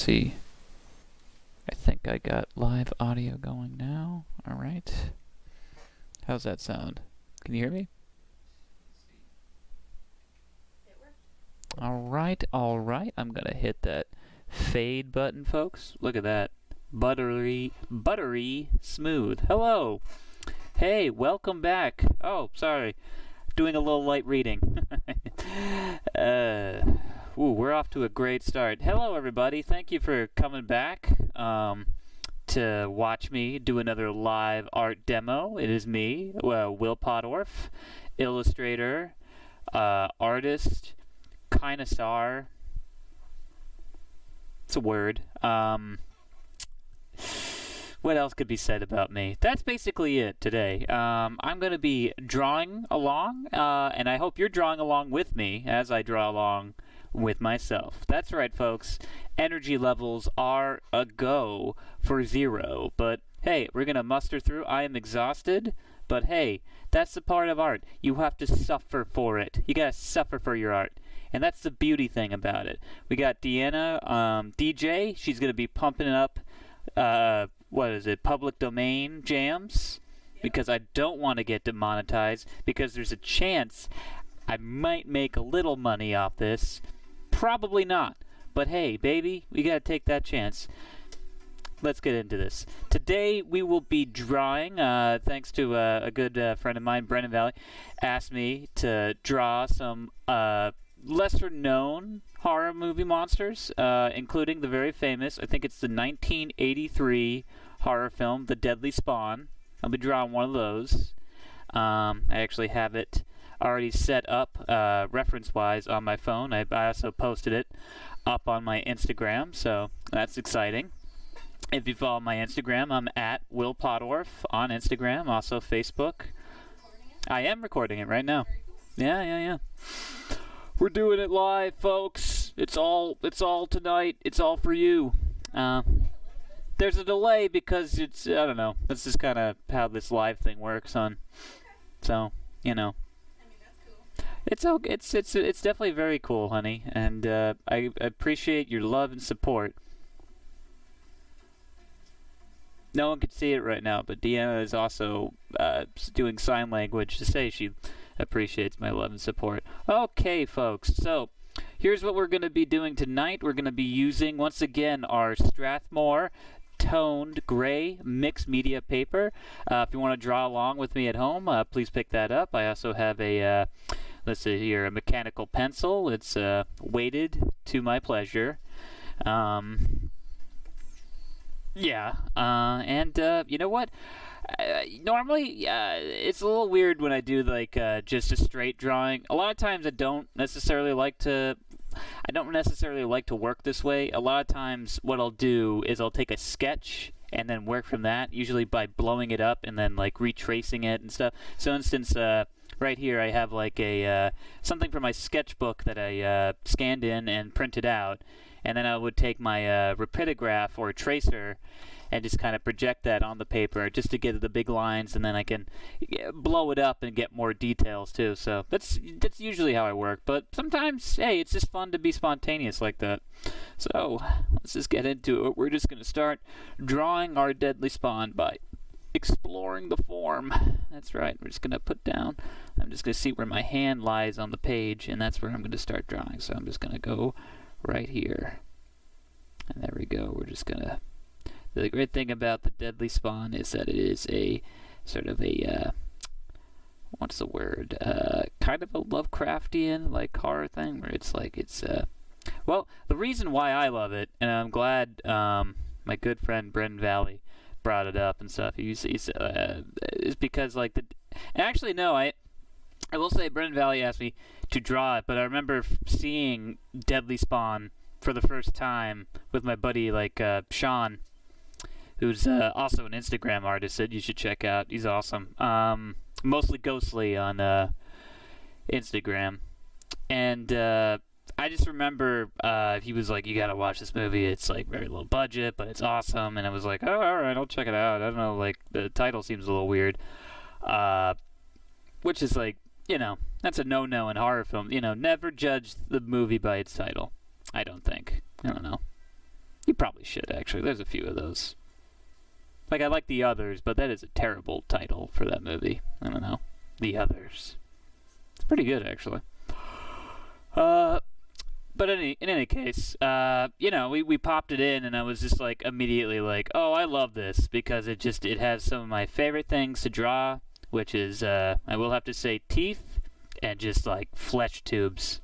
see. I think I got live audio going now. All right. How's that sound? Can you hear me? All right. I'm going to hit that fade button, folks. Look at that. Buttery smooth. Hello. Hey, welcome back. Oh, sorry. Doing a little light reading. We're off to a great start. Hello, everybody. Thank you for coming back to watch me do another live art demo. It is me, Will Pottorff, illustrator, artist, connoisseur. It's a word. What else could be said about me? That's basically it today. I'm going to be drawing along, and I hope you're drawing along with me as I draw along with myself. That's right, folks. Energy levels are a go for 0. But hey, we're going to muster through. I am exhausted, but hey, that's the part of art. You have to suffer for it. You got to suffer for your art. And that's the beauty thing about it. We got Deanna, DJ. She's going to be pumping it up. Public domain jams, because I don't want to get demonetized, because there's a chance I might make a little money off this. Probably not, but hey, baby, we gotta take that chance. Let's get into this. Today we will be drawing, thanks to a good friend of mine, Brendan Valley, asked me to draw some lesser known horror movie monsters, including the very famous, I think it's the 1983 horror film, The Deadly Spawn. I'll be drawing one of those. I actually have it already set up reference-wise on my phone. I also posted it up on my Instagram, so that's exciting. If you follow my Instagram, I'm at Will Pottorff on Instagram, also Facebook. I am recording it right now. Yeah. We're doing it live, folks. It's all tonight. It's all for you. There's a delay because it's, I don't know. That's just kind of how this live thing works on. So, you know. I mean, that's cool. It's definitely very cool, honey, and I appreciate your love and support. No one can see it right now, but Deanna is also doing sign language to say she appreciates my love and support. Okay, folks, so here's what we're going to be doing tonight. We're going to be using, once again, our Strathmore toned gray mixed media paper. If you want to draw along with me at home, please pick that up. I also have a, let's see here, a mechanical pencil. It's weighted to my pleasure. And you know what? Normally, it's a little weird when I do like just a straight drawing. A lot of times I don't necessarily like to work this way. A lot of times what I'll do is I'll take a sketch and then work from that, usually by blowing it up and then like retracing it and stuff. So, instance, right here I have like a something from my sketchbook that I scanned in and printed out, and then I would take my rapidograph or tracer and just kind of project that on the paper just to get the big lines, and then I can blow it up and get more details too. So that's usually how I work. But sometimes, hey, it's just fun to be spontaneous like that. So let's just get into it. We're just going to start drawing our deadly spawn by exploring the form. That's right. We're just going to put down, I'm just going to see where my hand lies on the page, and that's where I'm going to start drawing. So I'm just going to go right here. And there we go. We're just going to... The great thing about the Deadly Spawn is that it is a sort of a, what's the word, kind of a Lovecraftian, like, horror thing, where it's like, well, the reason why I love it, and I'm glad my good friend Brendan Valley brought it up and stuff, is because, like, actually, no, I will say Brendan Valley asked me to draw it, but I remember seeing Deadly Spawn for the first time with my buddy, like, Sean, who's also an Instagram artist that you should check out. He's awesome. Mostly ghostly on Instagram. And I just remember he was like, you gotta watch this movie. It's like very low budget, but it's awesome. And I was like, oh, alright, I'll check it out. I don't know, like, the title seems a little weird. Which is like, you know, that's a no-no in horror film. You know, never judge the movie by its title. I don't think. I don't know. You probably should, actually. There's a few of those. Like, I like The Others, but that is a terrible title for that movie. I don't know. The Others. It's pretty good, actually. But in any case, we popped it in, and I was just like immediately like, oh, I love this because it has some of my favorite things to draw, which is I will have to say teeth and just like flesh tubes.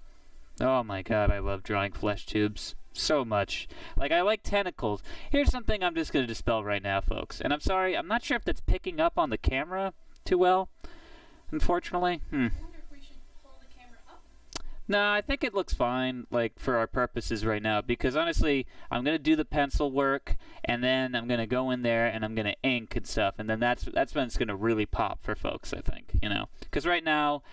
Oh my god, I love drawing flesh tubes so much. Like, I like tentacles. Here's something I'm just gonna dispel right now, folks. And I'm sorry, I'm not sure if that's picking up on the camera too well, unfortunately. I wonder if we should pull the camera up. No, I think it looks fine, like, for our purposes right now, because honestly, I'm going to do the pencil work, and then I'm going to go in there, and I'm going to ink and stuff, and then that's when it's going to really pop for folks, I think, Because right now,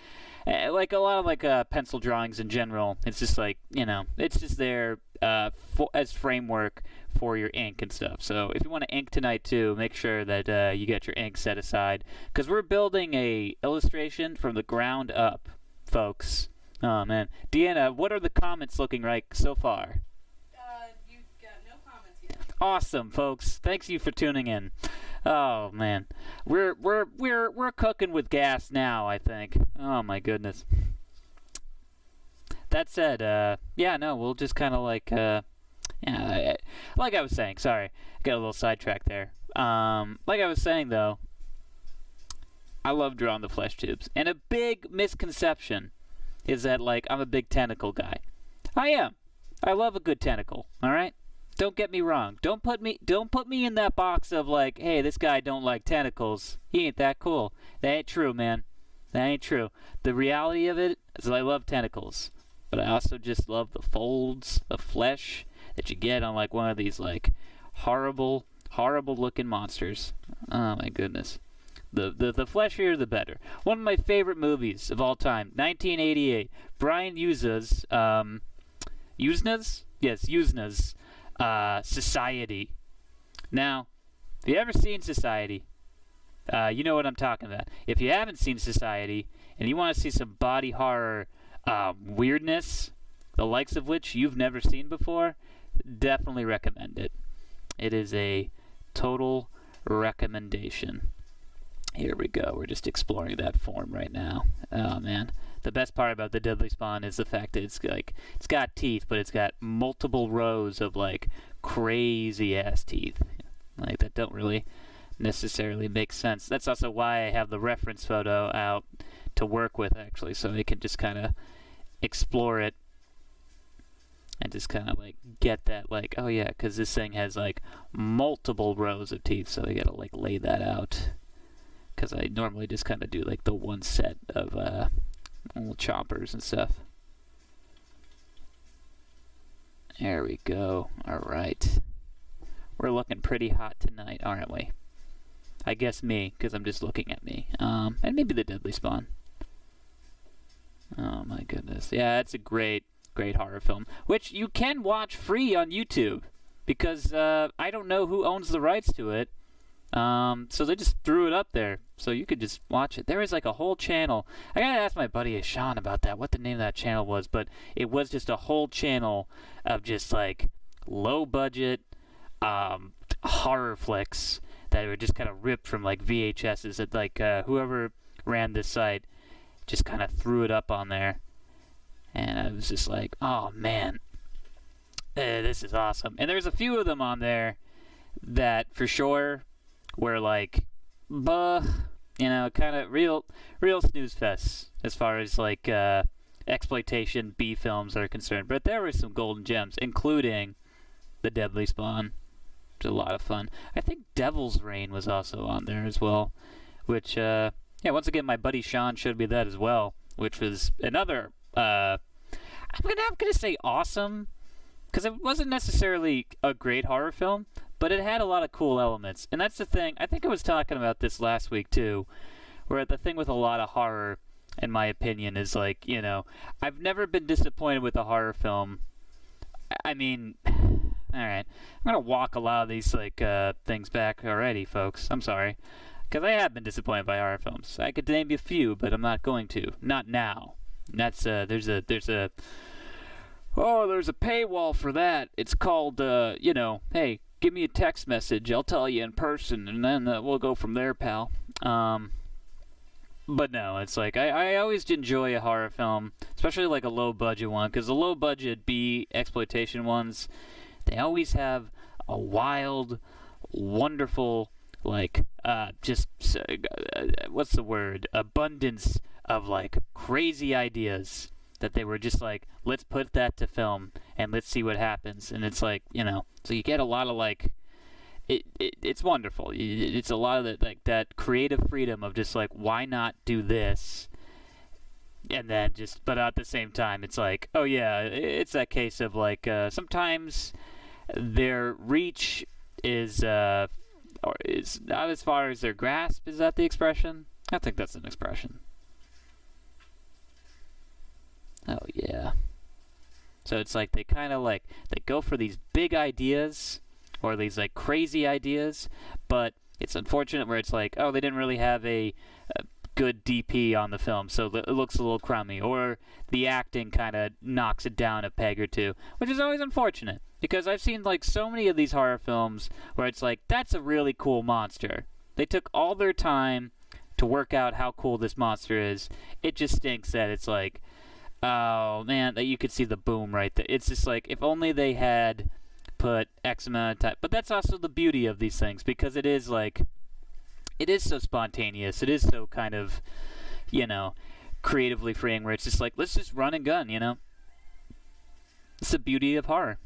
like, a lot of, like, pencil drawings in general, it's just, like, it's just there as framework for your ink and stuff. So if you want to ink tonight, too, make sure that you get your ink set aside, because we're building a illustration from the ground up, folks. Oh, man. Deanna, what are the comments looking like so far? You've got no comments yet. Awesome, folks. Thanks you for tuning in. Oh, man. We're cooking with gas now, I think. Oh, my goodness. That said, we'll just kind of like, like I was saying, sorry. I got a little sidetracked there. Like I was saying, though, I love drawing the flesh tubes. And a big misconception is that, like, I'm a big tentacle guy. I am. I love a good tentacle, all right? Don't get me wrong. Don't put me in that box of, like, hey, this guy don't like tentacles. He ain't that cool. That ain't true, man. That ain't true. The reality of it is I love tentacles, but I also just love the folds of flesh that you get on, like, one of these, like, horrible looking monsters. Oh, my goodness. The fleshier, the better. One of my favorite movies of all time, 1988. Brian Yuzna's, Society. Now, if you ever seen Society, you know what I'm talking about. If you haven't seen Society, and you want to see some body horror weirdness, the likes of which you've never seen before, definitely recommend it. It is a total recommendation. Here we go. We're just exploring that form right now. Oh, man. The best part about the Deadly Spawn is the fact that it's got teeth, but it's got multiple rows of, like, crazy-ass teeth. Like, that don't really necessarily make sense. That's also why I have the reference photo out to work with, actually, so they can just kind of explore it and just kind of, like, get that, like, oh, yeah, because this thing has, like, multiple rows of teeth, so they got to, like, lay that out. Because I normally just kind of do, like, the one set of little choppers and stuff. There we go. All right. We're looking pretty hot tonight, aren't we? I guess me, because I'm just looking at me. And maybe the Deadly Spawn. Oh, my goodness. Yeah, it's a great horror film, which you can watch free on YouTube, because I don't know who owns the rights to it. So they just threw it up there, so you could just watch it. There is, like, a whole channel. I gotta ask my buddy Sean about that, what the name of that channel was, but it was just a whole channel of just, like, low-budget horror flicks that were just kind of ripped from, like, VHSs. That, like, whoever ran this site just kind of threw it up on there. And I was just like, oh, man, this is awesome. And there's a few of them on there that, for sure, were like, kind of real snooze fests as far as, like, exploitation B films are concerned. But there were some golden gems, including The Deadly Spawn. It was a lot of fun. I think Devil's Reign was also on there as well, which, once again, my buddy Sean showed me that as well, which was another, I'm gonna say awesome, because it wasn't necessarily a great horror film, but it had a lot of cool elements. And that's the thing. I think I was talking about this last week, too, where the thing with a lot of horror, in my opinion, is, like, I've never been disappointed with a horror film. I mean, all right. I'm going to walk a lot of these, like, things back already, folks. I'm sorry. Because I have been disappointed by horror films. I could name you a few, but I'm not going to. Not now. That's, there's a oh, there's a paywall for that. It's called, hey, give me a text message. I'll tell you in person, and then we'll go from there, pal. But no, it's like I always enjoy a horror film, especially like a low-budget one, because the low-budget B exploitation ones, they always have a wild, wonderful, like, what's the word? Abundance of, like, crazy ideas that they were just like, let's put that to film and let's see what happens. And it's like, so you get a lot of, like, it's wonderful. It's a lot of that creative freedom of just like, why not do this? And then but at the same time, it's like, oh yeah, it's that case of like, sometimes their reach is not as far as their grasp. Is that the expression? I think that's an expression. Oh yeah. So it's like they kind of like, they go for these big ideas or these like crazy ideas, but it's unfortunate where it's like, oh, they didn't really have a good DP on the film, so it looks a little crummy, or the acting kind of knocks it down a peg or two, which is always unfortunate, because I've seen like so many of these horror films where it's like, that's a really cool monster. They took all their time to work out how cool this monster is. It just stinks that it's like, oh man, that you could see the boom right there. It's just like, if only they had put X amount of time. But that's also the beauty of these things, because it is like, it is so spontaneous. It is so kind of, creatively freeing, where it's just like, let's just run and gun, It's the beauty of horror.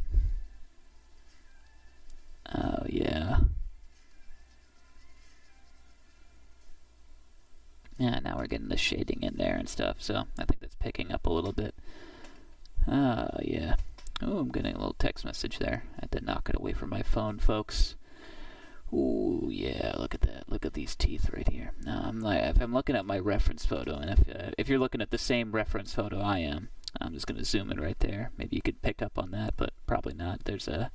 Oh, yeah. Yeah, now we're getting the shading in there and stuff, so I think that's picking up a little bit. Oh, yeah. Oh, I'm getting a little text message there. I had to knock it away from my phone, folks. Ooh, yeah, look at that. Look at these teeth right here. Now, if I'm looking at my reference photo, and if you're looking at the same reference photo I am, I'm just going to zoom in right there. Maybe you could pick up on that, but probably not. There's a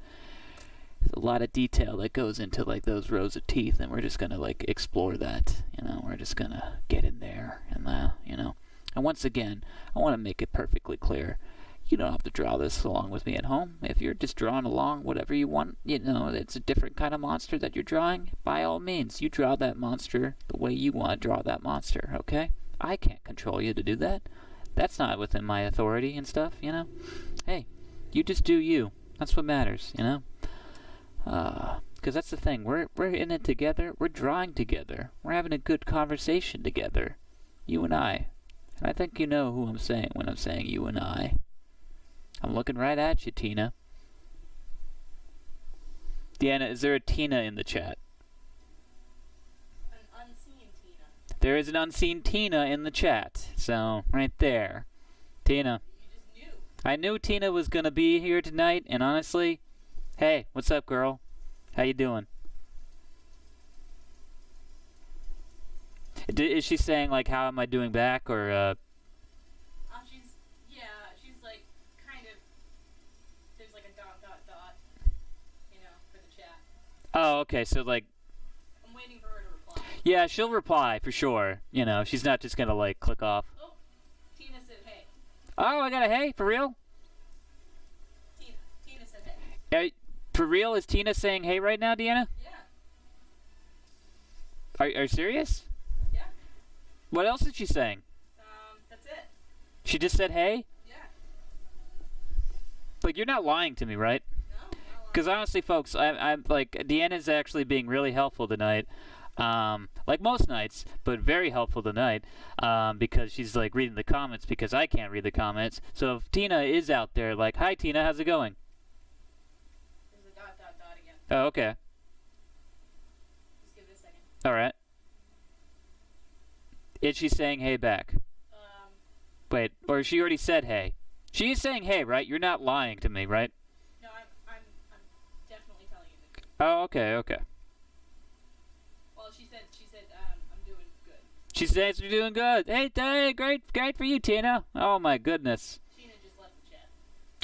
lot of detail that goes into, like, those rows of teeth, and we're just going to, like, explore that. We're just going to get in there, and, And once again, I want to make it perfectly clear. You don't have to draw this along with me at home. If you're just drawing along whatever you want, it's a different kind of monster that you're drawing, by all means, you draw that monster the way you want to draw that monster, okay? I can't control you to do that. That's not within my authority and stuff, Hey, you just do you. That's what matters, Because that's the thing. We're in it together. We're drawing together. We're having a good conversation together. You and I. And I think you know who I'm saying when I'm saying you and I. I'm looking right at you, Tina. Deanna, is there a Tina in the chat? An unseen Tina. There is an unseen Tina in the chat. So, right there. Tina. You just knew. I knew Tina was going to be here tonight, and honestly, hey, what's up, girl? How you doing? Is she saying, like, how am I doing back, or, She's like, kind of, there's like a dot, for the chat. Oh, okay, so, like, I'm waiting for her to reply. yeah, she'll reply, for sure. She's not just gonna, like, click off. Oh, Tina said hey. Oh, I got a hey, for real? Tina said hey. For real, is Tina saying hey right now, Deanna? Yeah. Are you serious? Yeah. What else is she saying? That's it. She just said hey? Yeah. Like, you're not lying to me, right? No, not lying. Because honestly, folks, I'm like, Deanna's actually being really helpful tonight. Like most nights, but very helpful tonight, because she's like reading the comments, because I can't read the comments. So if Tina is out there, like, hi Tina, how's it going? There's a dot again. Oh, okay. Just give it a second. Alright. Is she saying hey back? Wait, or she already said hey? She is saying hey, right? You're not lying to me, right? No, I'm definitely telling you the truth. Oh, okay. Well, she said, I'm doing good. She says you're doing good. Hey, great for you, Tina. Oh my goodness. Tina just left the chat.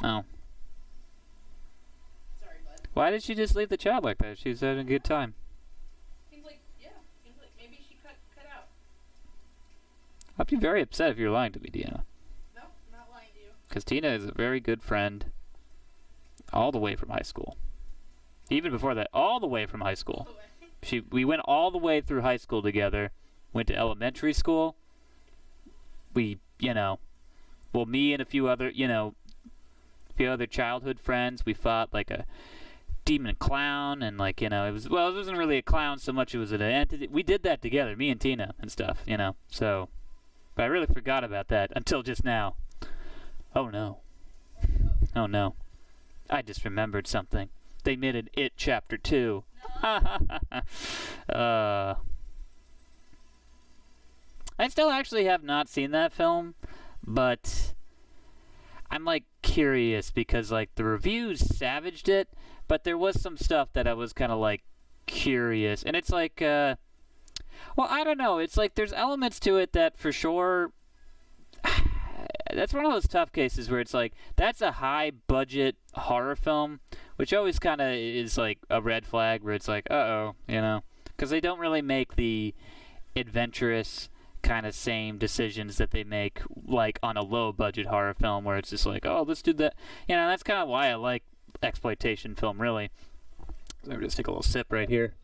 Oh. Sorry, bud. Why did she just leave the chat like that? She's having a good time. Seems like maybe she cut out. I'd be very upset if you're lying to me, Deanna. No, I'm not lying to you. Because Tina is a very good friend all the way from high school. Even before that, all the way from high school. We went all the way through high school together. Went to elementary school. We, me and a few other childhood friends, we fought like a demon clown, and like, it wasn't really a clown so much, it was an entity. We did that together, me and Tina and stuff, so, but I really forgot about that until just now. Oh no. Oh no. I just remembered something. They made an It Chapter 2. I still actually have not seen that film, but I'm like curious because like the reviews savaged it, but there was some stuff that I was kind of like curious, and it's like, well, I don't know. It's like there's elements to it that for sure. That's one of those tough cases where it's like that's a high budget horror film, which always kind of is like a red flag where it's like, uh-oh, because they don't really make the adventurous kind of same decisions that they make like on a low budget horror film where it's just like, oh, let's do that. That's kind of why I like exploitation film, really. Let me just take a little sip right here.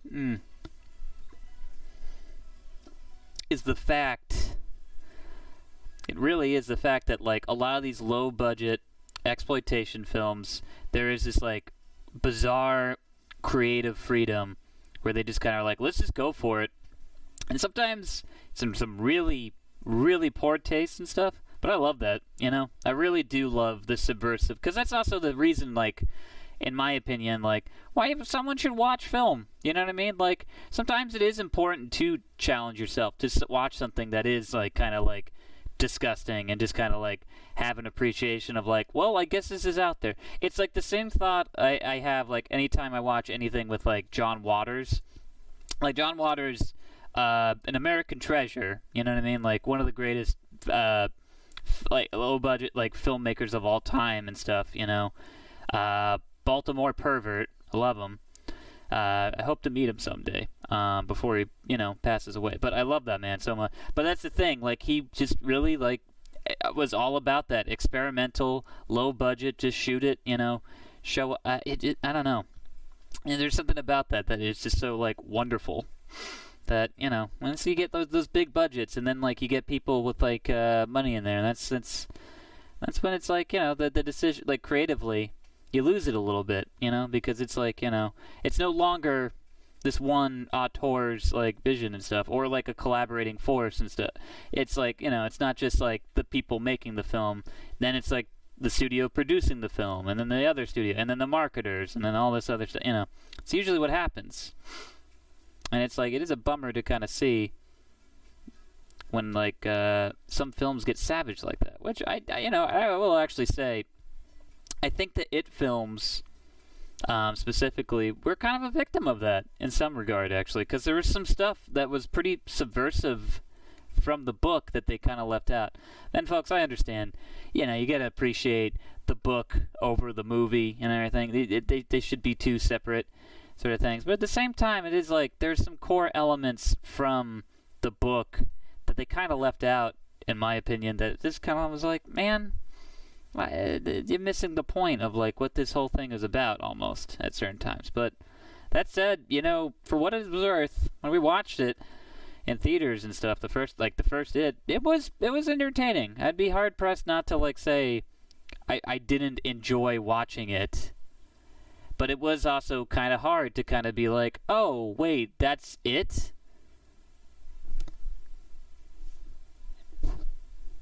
Is the fact... It really is the fact that, like, a lot of these low-budget exploitation films, there is this, like, bizarre creative freedom where they just kind of are like, let's just go for it. And sometimes some really, really poor taste and stuff, but I love that, I really do love the subversive, because that's also the reason, like, in my opinion, like, why someone should watch film, you know what I mean? Like, sometimes it is important to challenge yourself, to watch something that is, like, kind of, like, disgusting and just kind of like have an appreciation of like, well, I guess this is out there. It's like the same thought I have like anytime I watch anything with like John Waters. Like John Waters, An American Treasure, you know what I mean? Like one of the greatest like low budget like filmmakers of all time and stuff, Baltimore Pervert, I love him. I hope to meet him someday before he, passes away. But I love that man so much. But that's the thing. Like, he just really, like, was all about that experimental, low budget, just shoot it, show it. I don't know. And there's something about that is just so, like, wonderful. That, once you get those big budgets and then, like, you get people with, like, money in there. That's when it's, like, the decision, like, creatively, you lose it a little bit, because it's like, it's no longer this one auteur's like vision and stuff, or like a collaborating force and stuff. It's like, it's not just like the people making the film. Then it's like the studio producing the film, and then the other studio, and then the marketers, and then all this other stuff. It's usually what happens. And it's like, it is a bummer to kind of see when like some films get savage like that. Which I will actually say, I think the It films, specifically, we're kind of a victim of that in some regard, actually, because there was some stuff that was pretty subversive from the book that they kind of left out. Then, folks, I understand, you got to appreciate the book over the movie and everything. They should be two separate sort of things. But at the same time, it is like there's some core elements from the book that they kind of left out, in my opinion, that this kind of was like, man, you're missing the point of like what this whole thing is about almost at certain times. But that said, for what it was worth, when we watched it in theaters and stuff, the first it was entertaining. I'd be hard pressed not to like say I didn't enjoy watching it. But it was also kind of hard to kind of be like, oh wait, that's it?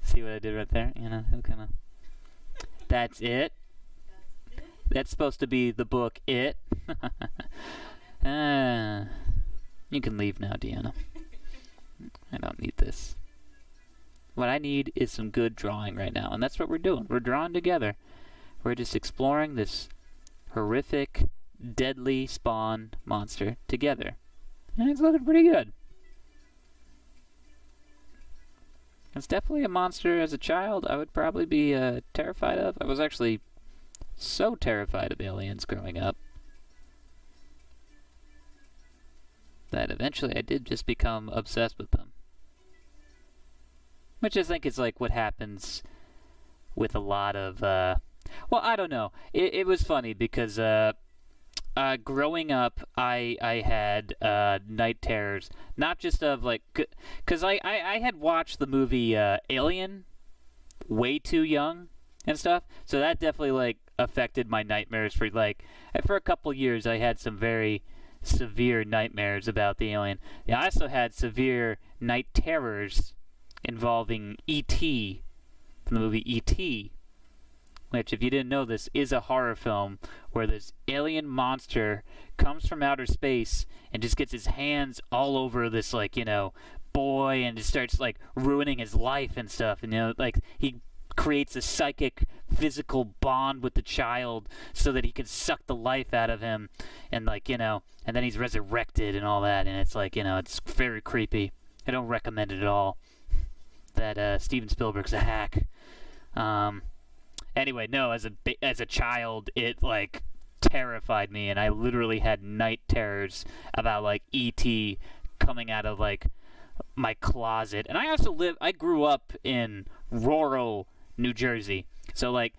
See what I did right there? Kind of. That's it? That's supposed to be the book It. You can leave now, Deanna. I don't need this. What I need is some good drawing right now, and that's what we're doing. We're drawing together. We're just exploring this horrific, deadly spawn monster together. And it's looking pretty good. It's definitely a monster as a child I would probably be terrified of. I was actually so terrified of aliens growing up that eventually I did just become obsessed with them. Which I think is like what happens with a lot of well, I don't know. It was funny because growing up, I had night terrors, not just of like, because I had watched the movie Alien way too young and stuff, so that definitely like affected my nightmares for a couple years. I had some very severe nightmares about the alien. Yeah, I also had severe night terrors involving E.T. from the movie E.T., which, if you didn't know this, is a horror film where this alien monster comes from outer space and just gets his hands all over this, like, boy, and just starts, like, ruining his life and stuff. And, like, he creates a psychic, physical bond with the child so that he can suck the life out of him. And, like, and then he's resurrected and all that. And it's, like, it's very creepy. I don't recommend it at all. That Steven Spielberg's a hack. Anyway, no, as a child, it, like, terrified me, and I literally had night terrors about, like, E.T. coming out of, like, my closet. And I grew up in rural New Jersey. So, like,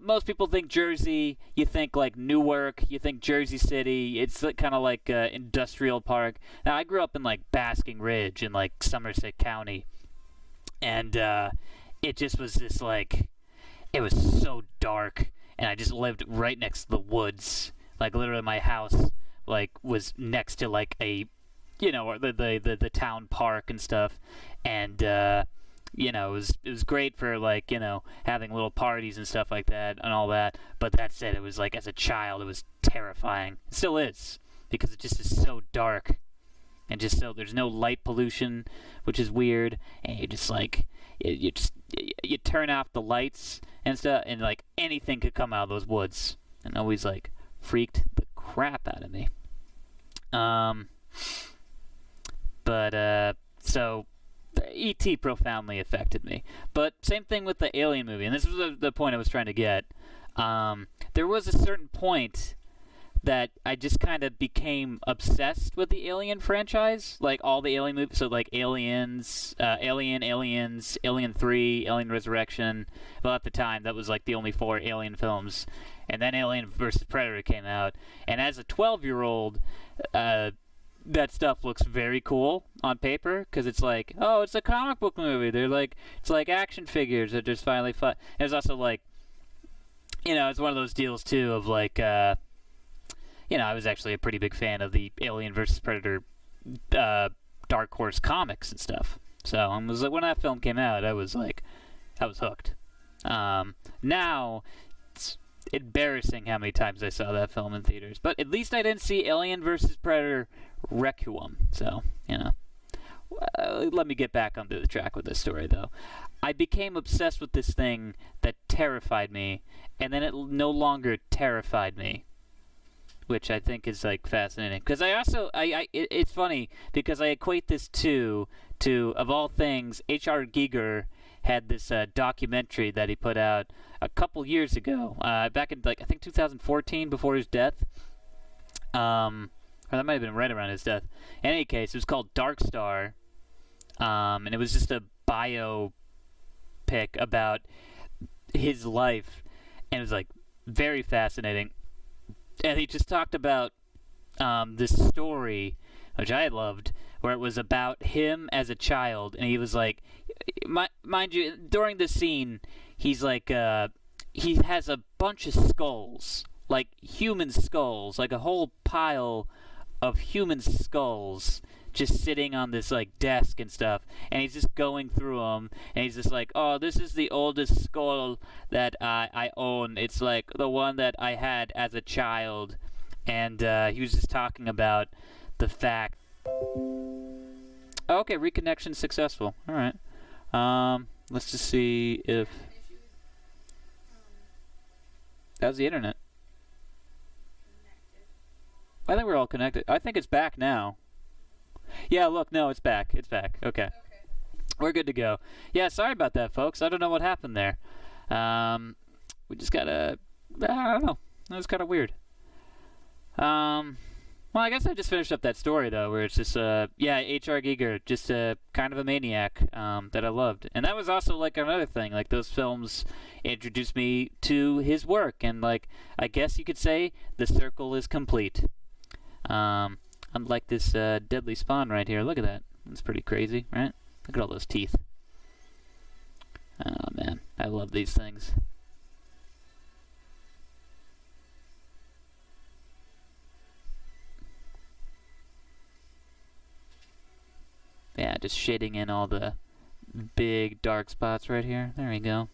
most people think Jersey, you think, like, Newark, you think Jersey City. It's kind of like industrial park. Now, I grew up in, like, Basking Ridge in, like, Somerset County. And it just was this, like... It was so dark, and I just lived right next to the woods. Like, literally, my house, like, was next to, like, a, the town park and stuff. And, it was great for, like, having little parties and stuff like that and all that. But that said, it was, like, as a child, it was terrifying. It still is, because it just is so dark. And just so there's no light pollution, which is weird. And you just, like... You turn off the lights and stuff, and like anything could come out of those woods, and always like freaked the crap out of me. So E.T. profoundly affected me. But same thing with the Alien movie, and this was the point I was trying to get. There was a certain point that I just kind of became obsessed with the Alien franchise, like all the Alien movies. So like Aliens, Alien 3, Alien Resurrection. Well, at the time, that was like the only 4 Alien films. And then Alien vs. Predator came out. And as a 12-year-old, that stuff looks very cool on paper, because it's like, oh, it's a comic book movie. They're like, it's like action figures that just finally fun. And it's also like, it's one of those deals too of like, I was actually a pretty big fan of the Alien vs. Predator Dark Horse comics and stuff. So I was like, when that film came out, I was hooked. Now, it's embarrassing how many times I saw that film in theaters. But at least I didn't see Alien vs. Predator Requiem. So, let me get back onto the track with this story, though. I became obsessed with this thing that terrified me, and then it no longer terrified me, which I think is, like, fascinating. Because I also, it's funny, because I equate this to of all things, H.R. Giger had this documentary that he put out a couple years ago, back in, like, I think 2014, before his death. Or that might have been right around his death. In any case, it was called Dark Star, and it was just a biopic about his life, and it was, like, very fascinating. And he just talked about this story, which I loved, where it was about him as a child. And he was like, mind you, during the scene, he's like, he has a bunch of skulls, like human skulls, like a whole pile of human skulls just sitting on this, like, desk and stuff. And he's just going through them, and he's just like, oh, this is the oldest skull that I own. It's like the one that I had as a child. And he was just talking about the fact... Okay, reconnection successful. All right. Let's just see if... That was the internet. I think we're all connected. I think it's back now. Yeah, look, no, it's back. It's back. Okay. We're good to go. Yeah, sorry about that, folks. I don't know what happened there. We just got I don't know. That was kind of weird. Well, I guess I just finished up that story though, where it's just yeah, H.R. Giger, just kind of a maniac that I loved, and that was also like another thing. Like those films introduced me to his work, and like I guess you could say the circle is complete. Unlike this deadly spawn right here. Look at that. That's pretty crazy, right? Look at all those teeth. Oh man, I love these things. Yeah, just shading in all the big dark spots right here. There we go.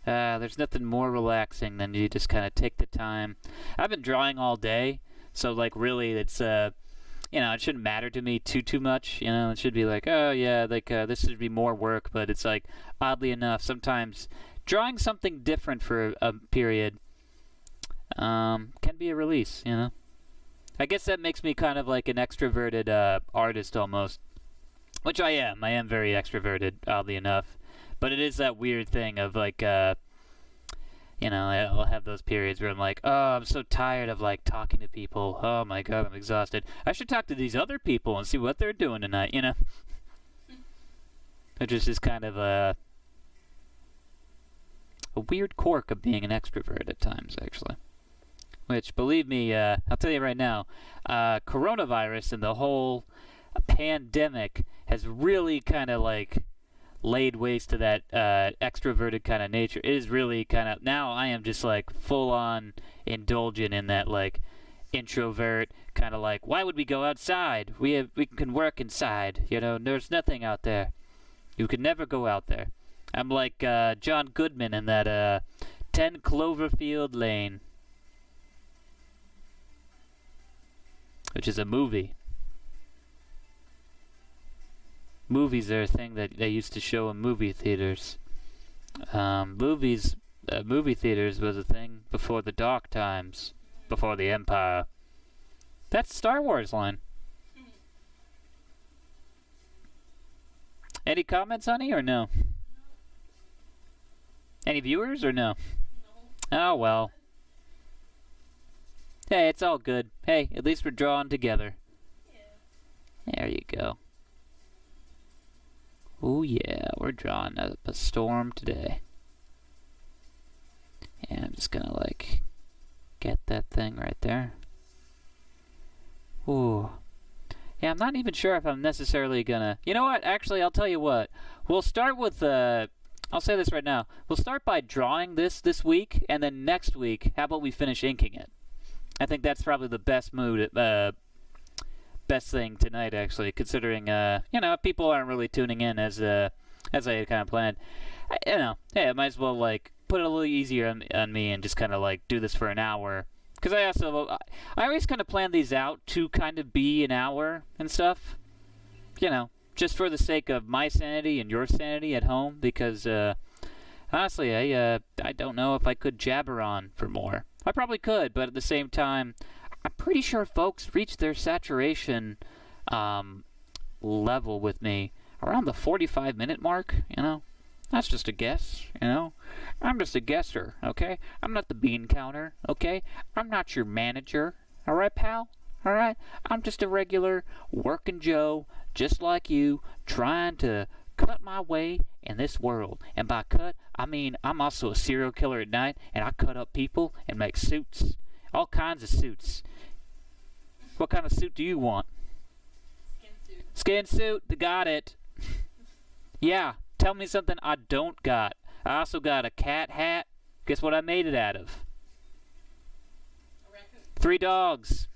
There's nothing more relaxing than you just kind of take the time. I've been drawing all day, so like really it's you know, it shouldn't matter to me too much. You know, it should be like, oh yeah, like this should be more work, but it's like oddly enough sometimes drawing something different for a period can be a release, you know. I guess that makes me kind of like an extroverted artist almost, which I am. I am very extroverted, oddly enough. But it is that weird thing of like, you know, I'll have those periods where I'm like, oh, I'm so tired of like talking to people. Oh my god, I'm exhausted. I should talk to these other people and see what they're doing tonight, you know. Which is just kind of a weird quirk of being an extrovert at times, actually. Which, believe me, I'll tell you right now, coronavirus and the whole pandemic has really kind of like laid waste to that extroverted kind of nature. It is really kind of, now I am just like full on indulgent in that like introvert kind of like, why would we go outside? We can work inside, you know, there's nothing out there. You could never go out there. I'm like John Goodman in that 10 Cloverfield Lane, which is a movie. Movies are a thing that they used to show in movie theaters. Movie theaters was a thing before the dark times, before the Empire. That's Star Wars line. Any comments, honey, or no? Any viewers, or no? Oh, well. Hey, it's all good. Hey, at least we're drawing together. Yeah. There you go. Oh yeah, we're drawing up a storm today. And I'm just gonna like get that thing right there. Ooh. Yeah, I'm not even sure if I'm necessarily gonna... You know what? Actually, I'll tell you what. We'll start with I'll say this right now. We'll start by drawing this week, and then next week, how about we finish inking it? I think that's probably the best best thing tonight, actually, considering you know, people aren't really tuning in as I had kind of planned. You know, hey, I might as well like put it a little easier on me and just kind of like do this for an hour, because I always kind of plan these out to kind of be an hour and stuff, you know, just for the sake of my sanity and your sanity at home, because honestly, I don't know if I could jabber on for more. I probably could, but at the same time, I'm pretty sure folks reach their saturation level with me around the 45-minute mark, you know? That's just a guess, you know? I'm just a guesser, okay? I'm not the bean counter, okay? I'm not your manager, alright, pal? Alright? I'm just a regular working Joe, just like you, trying to cut my way in this world. And by cut, I mean I'm also a serial killer at night, and I cut up people and make suits. All kinds of suits. What kind of suit do you want? Skin suit. Skin suit, got it. Yeah, tell me something I don't got. I also got a cat hat. Guess what I made it out of? A raccoon. 3 dogs.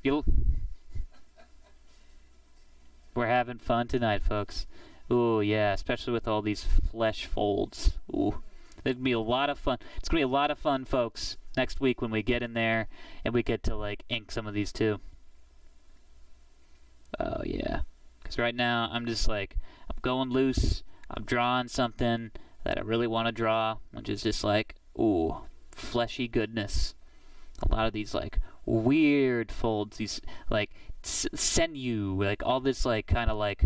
We're having fun tonight, folks. Ooh, yeah, especially with all these flesh folds. Ooh, it's gonna be a lot of fun. It's gonna be a lot of fun, folks, next week when we get in there and we get to like ink some of these too. Oh yeah, because right now I'm just like, I'm going loose. I'm drawing something that I really want to draw, which is just like, ooh, fleshy goodness. A lot of these like weird folds, these like sinew, like all this like kind of like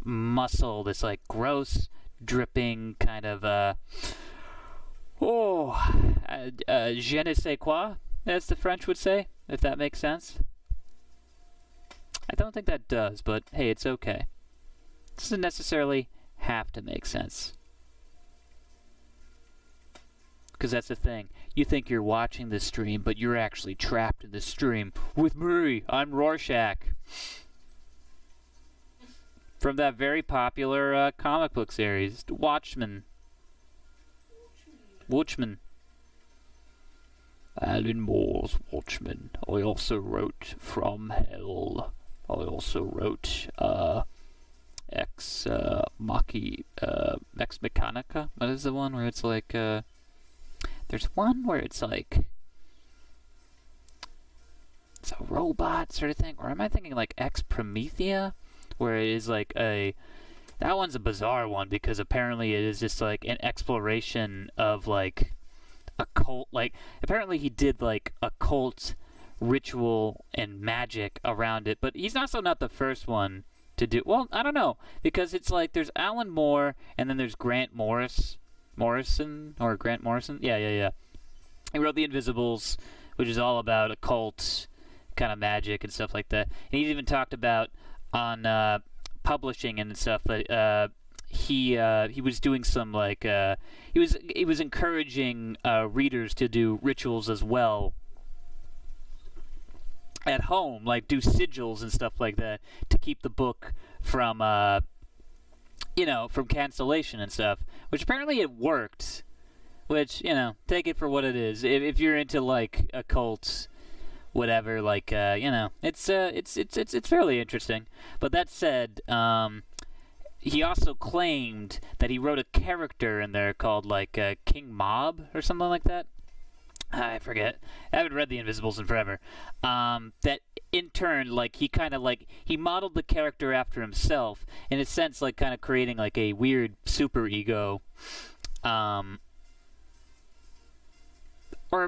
muscle, this like gross dripping kind of je ne sais quoi, as the French would say, if that makes sense. I don't think that does, but hey, it's okay. It doesn't necessarily have to make sense. Because that's the thing. You think you're watching the stream, but you're actually trapped in the stream with me. I'm Rorschach. From that very popular comic book series, Watchmen. Alan Moore's Watchmen. I also wrote From Hell. I also wrote Ex Mechanica. What is the one where it's like there's one where it's like it's a robot sort of thing, or am I thinking like Ex Promethea, where it is like that one's a bizarre one because apparently it is just like an exploration of like a cult. Like apparently he did like a cult ritual and magic around it, but he's also not the first one to do. Well, I don't know, because it's like there's Alan Moore and then there's Grant Morrison. Yeah. He wrote The Invisibles, which is all about occult kind of magic and stuff like that. And he's even talked about on publishing and stuff that he was doing some like he was encouraging readers to do rituals as well at home, like do sigils and stuff like that to keep the book from from cancellation and stuff, which apparently it worked, which, take it for what it is. If you're into, like, occult, whatever, like, it's fairly interesting. But that said, he also claimed that he wrote a character in there called, like, King Mob or something like that. I forget. I haven't read The Invisibles in forever. That in turn, like, he kind of like he modeled the character after himself, in a sense, like kind of creating like a weird super ego. Or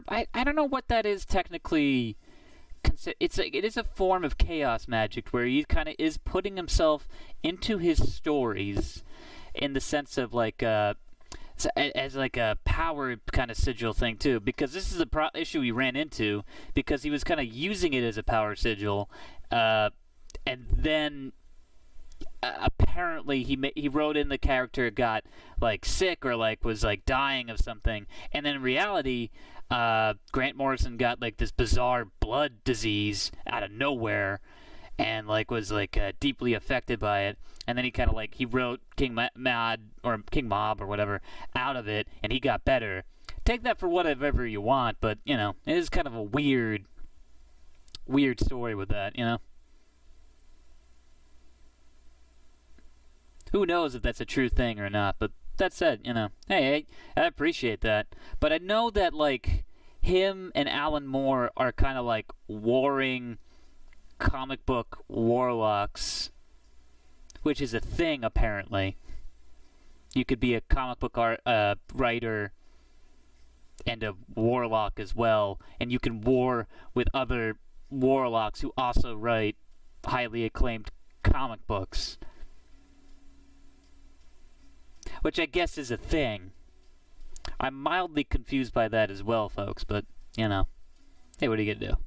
I don't know what that is technically. It is a form of chaos magic where he kind of is putting himself into his stories, in the sense of like as like a power kind of sigil thing too, because this is the issue he ran into, because he was kind of using it as a power sigil, and then apparently he wrote in the character got like sick or like was like dying of something, and then in reality Grant Morrison got like this bizarre blood disease out of nowhere and like was like deeply affected by it, and then he kind of like he wrote King Mob or whatever out of it, and he got better. Take that for whatever you want, but it is kind of a weird story with that. Who knows if that's a true thing or not? But that said, hey, I appreciate that. But I know that like him and Alan Moore are kind of like warring comic book warlocks, which is a thing apparently. You could be a comic book writer and a warlock as well, and you can war with other warlocks who also write highly acclaimed comic books, which I guess is a thing. I'm mildly confused by that as well, folks, but hey, what are you gonna do?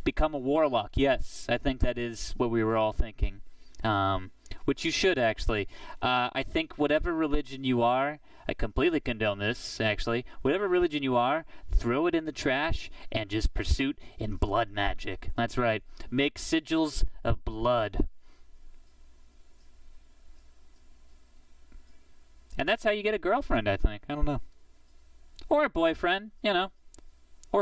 Become a warlock. Yes, I think that is what we were all thinking. Which you should, actually. I think whatever religion you are, I completely condone this, actually. Whatever religion you are, throw it in the trash and just pursue in blood magic. That's right. Make sigils of blood. And that's how you get a girlfriend, I think. I don't know. Or a boyfriend, or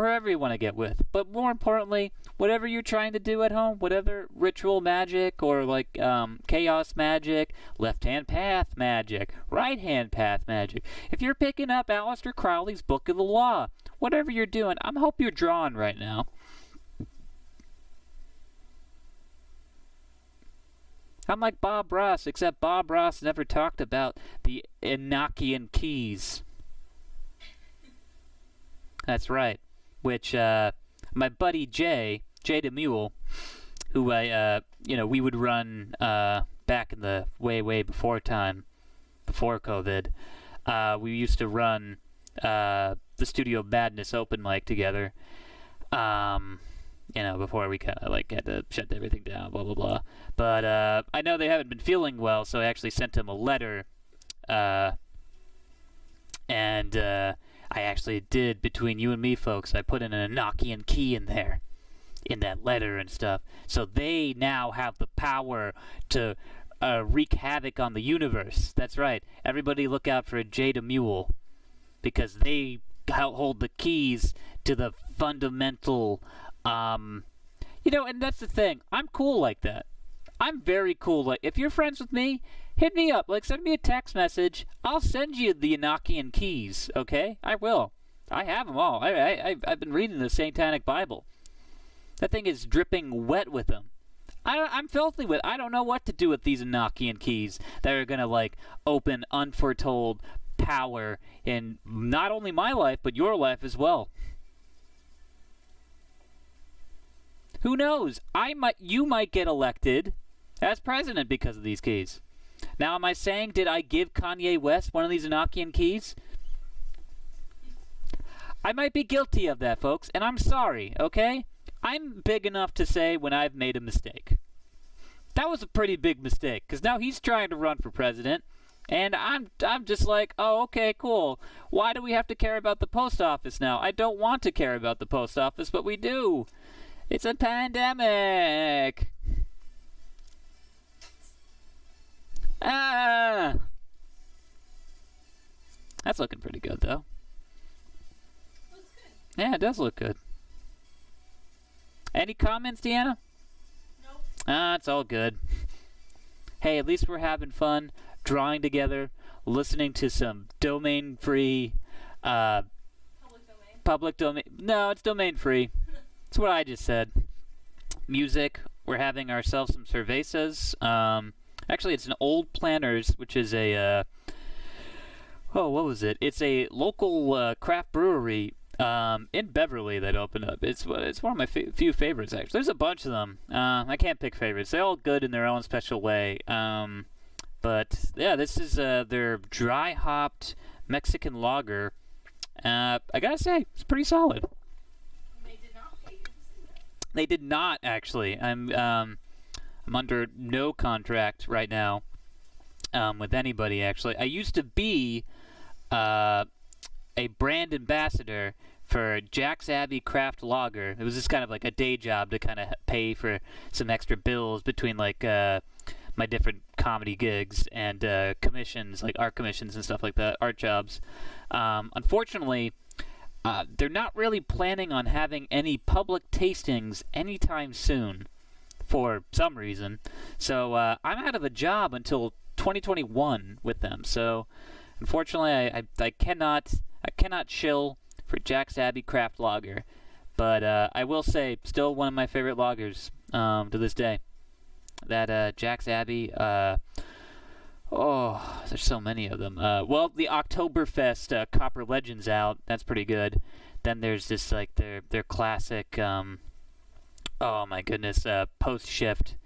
whoever you want to get with. But more importantly, whatever you're trying to do at home, whatever ritual magic or like chaos magic, left-hand path magic, right-hand path magic. If you're picking up Aleister Crowley's Book of the Law, whatever you're doing, I hope you're drawing right now. I'm like Bob Ross, except Bob Ross never talked about the Enochian keys. That's right. Which my buddy Jay the Mule, who I we would run back in the way before COVID, we used to run the Studio Madness open mic together. Before we kind of like had to shut everything down, blah blah blah. But I know they haven't been feeling well, so I actually sent them a letter, and I actually did, between you and me, folks, I put in an Enochian key in there, in that letter and stuff. So they now have the power to wreak havoc on the universe. That's right. Everybody look out for a Jada Mule, because they hold the keys to the fundamental. And that's the thing. I'm cool like that. I'm very cool. Like, if you're friends with me, hit me up. Like, send me a text message. I'll send you the Enochian keys, okay? I will. I have them all. I've been reading the Satanic Bible. That thing is dripping wet with them. I'm filthy with. I don't know what to do with these Enochian keys that are going to, like, open unforetold power in not only my life, but your life as well. Who knows? You might get elected as president because of these keys. Now, am I saying, did I give Kanye West one of these Enochian keys? I might be guilty of that, folks, and I'm sorry, okay? I'm big enough to say when I've made a mistake. That was a pretty big mistake, because now he's trying to run for president, and I'm just like, oh, okay, cool. Why do we have to care about the post office now? I don't want to care about the post office, but we do. It's a pandemic. That's looking pretty good, though. Looks good. Yeah, it does look good. Any comments, Deanna? Nope. It's all good. Hey, at least we're having fun, drawing together, listening to some domain-free, public domain. No, it's domain-free. That's what I just said. Music. We're having ourselves some cervezas. Actually, it's an Old Planters, which is a, what was it? It's a local craft brewery in Beverly that opened up. It's one of my few favorites, actually. There's a bunch of them. I can't pick favorites. They're all good in their own special way. But, yeah, this is their dry-hopped Mexican lager. I gotta say, it's pretty solid. They did not, actually. I'm under no contract right now with anybody, actually. I used to be a brand ambassador for Jack's Abbey Craft Lager. It was just kind of like a day job to kind of pay for some extra bills between, like, my different comedy gigs and commissions, like art commissions and stuff like that, art jobs. Unfortunately, they're not really planning on having any public tastings anytime soon for some reason. So I'm out of a job until 2021 with them. So unfortunately, I cannot chill for Jack's Abbey Craft Lager. But I will say, still one of my favorite lagers to this day. That Jack's Abbey. There's so many of them. Well, the Oktoberfest Copper Legends out. That's pretty good. Then there's this, like, their classic, oh my goodness, Post Shift.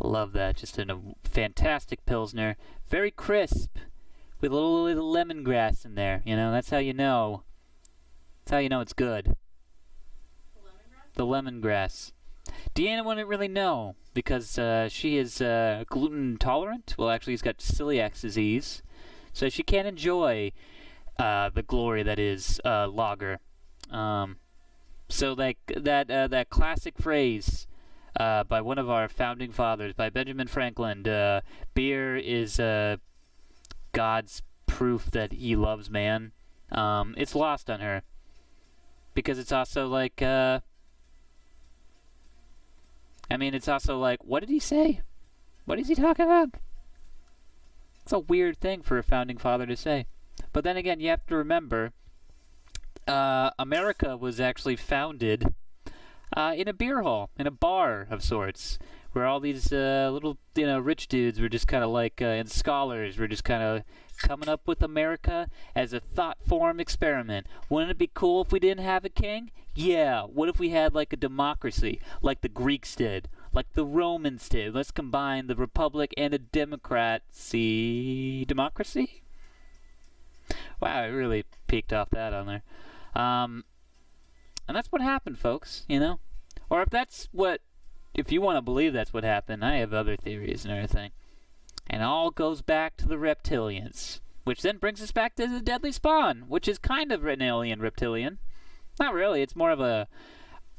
Love that. Just a fantastic Pilsner. Very crisp. With a little lemongrass in there. You know, that's how you know. That's how you know it's good. The lemongrass. Deanna wouldn't really know because she is gluten intolerant. Well, actually, she's got celiac disease, so she can't enjoy the glory that is lager. So like that classic phrase by one of our founding fathers, by Benjamin Franklin, beer is God's proof that he loves man. It's lost on her because it's also like. It's also like, what did he say? What is he talking about? It's a weird thing for a founding father to say. But then again, you have to remember, America was actually founded in a beer hall, in a bar of sorts, where all these little, rich dudes were just kind of like, and scholars were just kind of coming up with America as a thought form experiment. Wouldn't it be cool if we didn't have a king? Yeah. What if we had like a democracy, like the Greeks did, like the Romans did. Let's combine the republic and a democracy. Democracy? Wow, I really peeked off that on there. And that's what happened, folks, you know? Or if you want to believe that's what happened, I have other theories and everything. And it all goes back to the reptilians, which then brings us back to the deadly spawn, which is kind of an alien reptilian. Not really, it's more of a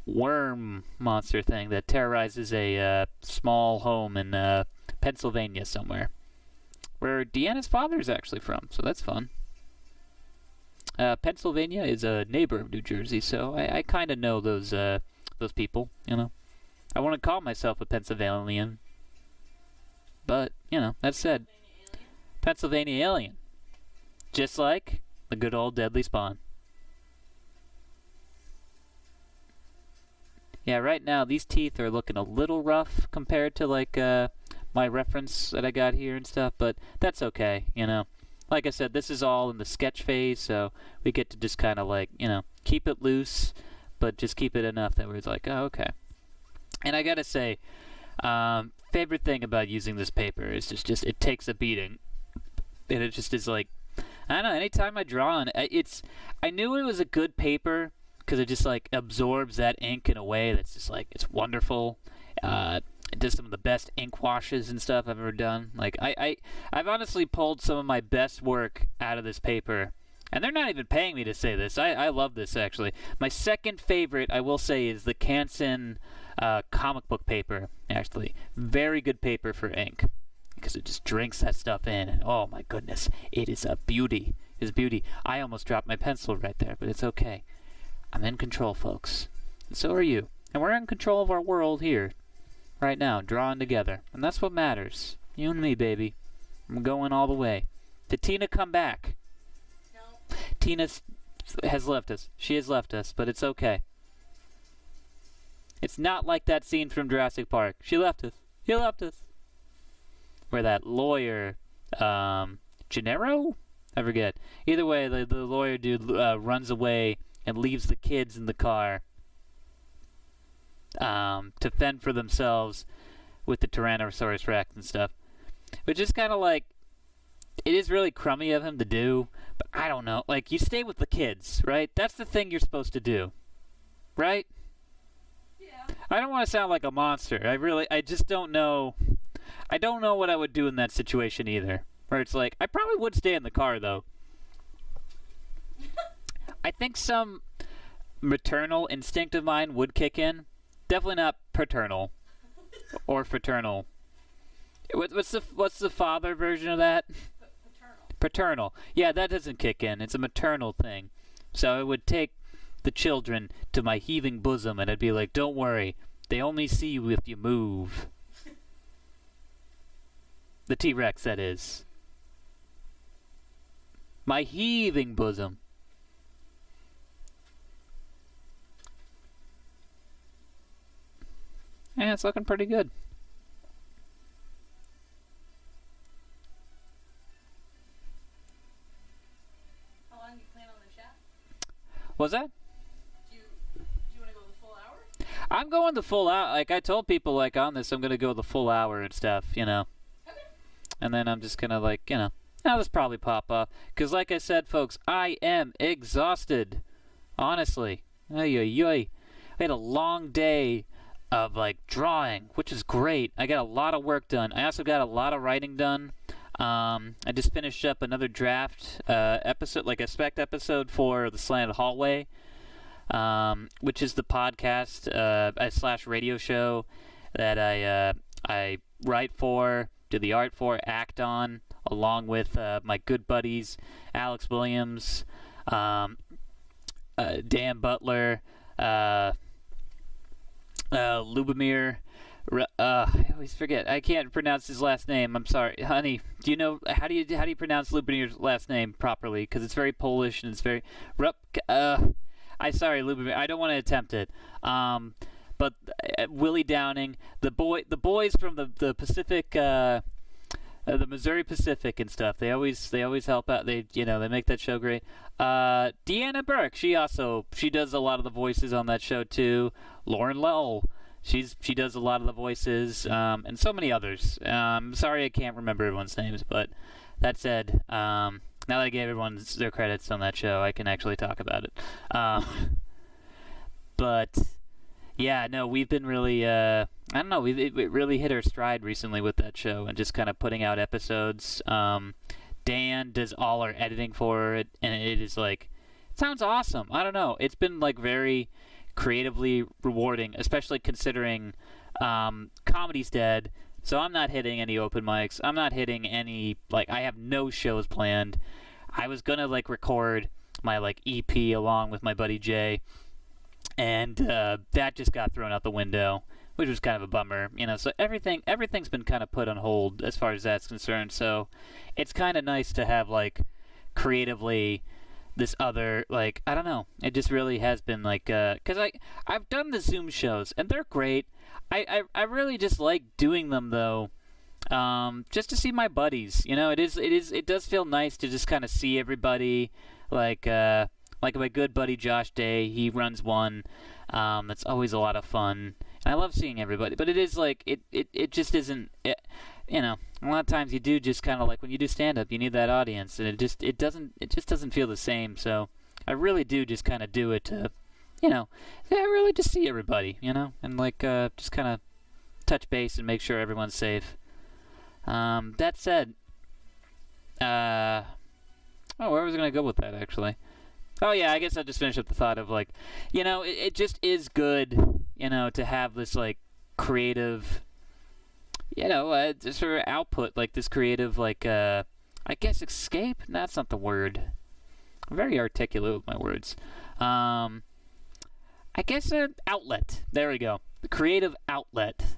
worm monster thing that terrorizes a small home in Pennsylvania somewhere, where Deanna's father is actually from, so that's fun. Pennsylvania is a neighbor of New Jersey, so I kind of know those people, you know. I want to call myself a Pennsylvanian, but, you know, that said, Pennsylvania alien. Just like the good old deadly spawn. Yeah, right now these teeth are looking a little rough compared to like my reference that I got here and stuff, but that's okay, you know. Like I said, this is all in the sketch phase, so we get to just kind of like, you know, keep it loose, but just keep it enough that we're like, oh, okay. And I gotta say, favorite thing about using this paper is just it takes a beating, and it just is like, I don't know. Anytime I draw on it, I knew it was a good paper because it just like absorbs that ink in a way that's just like it's wonderful. It does some of the best ink washes and stuff I've ever done. Like I've honestly pulled some of my best work out of this paper, and they're not even paying me to say this. I love this actually. My second favorite, I will say, is the Canson comic book paper. Actually, very good paper for ink, because it just drinks that stuff in, and oh my goodness, it is a beauty. It's beauty. I almost dropped my pencil right there, but it's okay. I'm in control, folks. And so are you. And we're in control of our world here, right now, drawing together. And that's what matters. You and me, baby. I'm going all the way. Did Tina come back? No. Tina has left us. She has left us, but it's okay. It's not like that scene from Jurassic Park. She left us. He left us. Where that lawyer, Gennaro? I forget. Either way, the lawyer dude runs away and leaves the kids in the car to fend for themselves with the Tyrannosaurus Rex and stuff. Which is kind of like, it is really crummy of him to do, but I don't know. Like, you stay with the kids, right? That's the thing you're supposed to do, right? Yeah. I don't want to sound like a monster. I just don't know. I don't know what I would do in that situation either. Where it's like, I probably would stay in the car, though. I think some maternal instinct of mine would kick in. Definitely not paternal or fraternal. What's the father version of that? Paternal. Paternal. Yeah, that doesn't kick in. It's a maternal thing. So I would take the children to my heaving bosom, and I'd be like, don't worry. They only see you if you move. The T-Rex, that is. My heaving bosom. Yeah, it's looking pretty good. How long do you plan on the chat? What's that? Do you want to go the full hour? I'm going the full hour. Like, I told people, like, on this, I'm going to go the full hour and stuff, you know. Okay. And then I'm just going to, like, you know, now this probably pop off. Because, like I said, folks, I am exhausted. Honestly. Ay, ay, ay. I had a long day of, like, drawing, which is great. I got a lot of work done. I also got a lot of writing done. I just finished up another draft episode, like a spec episode for the Slanted Hallway, which is the podcast / radio show that I write for, do the art for, act on, along with my good buddies Alex Williams, Dan Butler, Lubomir. I always forget. I can't pronounce his last name. I'm sorry, honey. Do you know how do you pronounce Lubomir's last name properly? Because it's very Polish and it's very. I'm sorry, Lubomir. I don't want to attempt it. But Willie Downing, the boys from the Pacific, the Missouri Pacific and stuff. They always help out. They make that show great. Deanna Burke. She does a lot of the voices on that show too. Lauren Lowell. She does a lot of the voices, and so many others. Sorry I can't remember everyone's names, but that said, now that I gave everyone their credits on that show, I can actually talk about it. But yeah, no, we've been really, I don't know, it really hit our stride recently with that show and just kind of putting out episodes. Dan does all our editing for it, and it is like, it sounds awesome. I don't know. It's been like very creatively rewarding, especially considering comedy's dead, so I'm not hitting any open mics. I'm not hitting any, like, I have no shows planned. I was gonna like record my like EP along with my buddy Jay, and that just got thrown out the window, which was kind of a bummer, you know. So everything's been kind of put on hold as far as that's concerned. So it's kind of nice to have like creatively this other, like, I don't know, it just really has been like, because I've done the Zoom shows and they're great. I really just like doing them though, just to see my buddies, you know. It does feel nice to just kind of see everybody, like my good buddy Josh Day, he runs one, that's always a lot of fun. And I love seeing everybody, but it is like, it just isn't, you know, a lot of times you do just kind of like when you do stand-up, you need that audience, and it just doesn't feel the same. So I really do just kind of do it to, you know, really just see everybody, you know, and like just kind of touch base and make sure everyone's safe. That said, where was I going to go with that, actually? Oh, yeah, I guess I'll just finish up the thought of, like, you know, it just is good, you know, to have this, like, creative, you know, sort of output, like, this creative, like, I guess escape? That's not the word. I'm very articulate with my words. I guess an outlet. There we go. The creative outlet.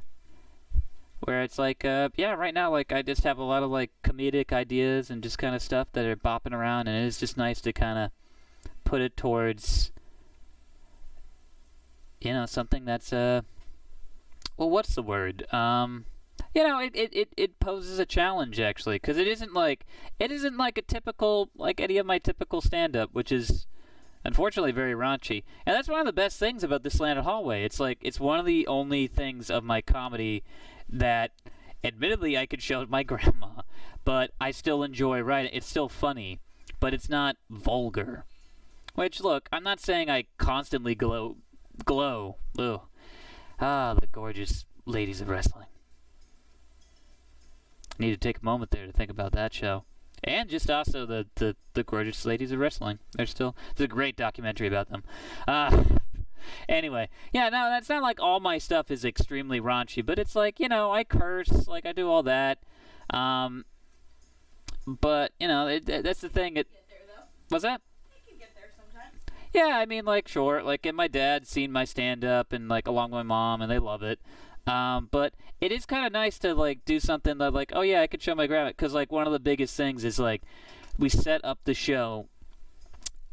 Where it's like, yeah, right now, like, I just have a lot of, like, comedic ideas and just kind of stuff that are bopping around, and it's just nice to kind of put it towards, you know, something that's, well, what's the word? You know, it poses a challenge, actually, because it isn't like a typical, like any of my typical stand-up, which is unfortunately very raunchy. And that's one of the best things about the Slanted Hallway. It's like, it's one of the only things of my comedy that, admittedly, I could show my grandma, but I still enjoy writing. It's still funny, but it's not vulgar. Which, look, I'm not saying I constantly glow. Ugh. Ah, the gorgeous ladies of wrestling. Need to take a moment there to think about that show. And just also the gorgeous ladies of wrestling. There's a great documentary about them. Anyway, yeah, no, that's not like all my stuff is extremely raunchy, but it's like, you know, I curse, like I do all that. But, you know, that's the thing. What's that? Yeah, I mean, like, sure, like, and my dad's seen my stand-up, and, like, along with my mom, and they love it. But it is kind of nice to, like, do something that, like, oh, yeah, I could show my grandma, because, like, one of the biggest things is, like, we set up the show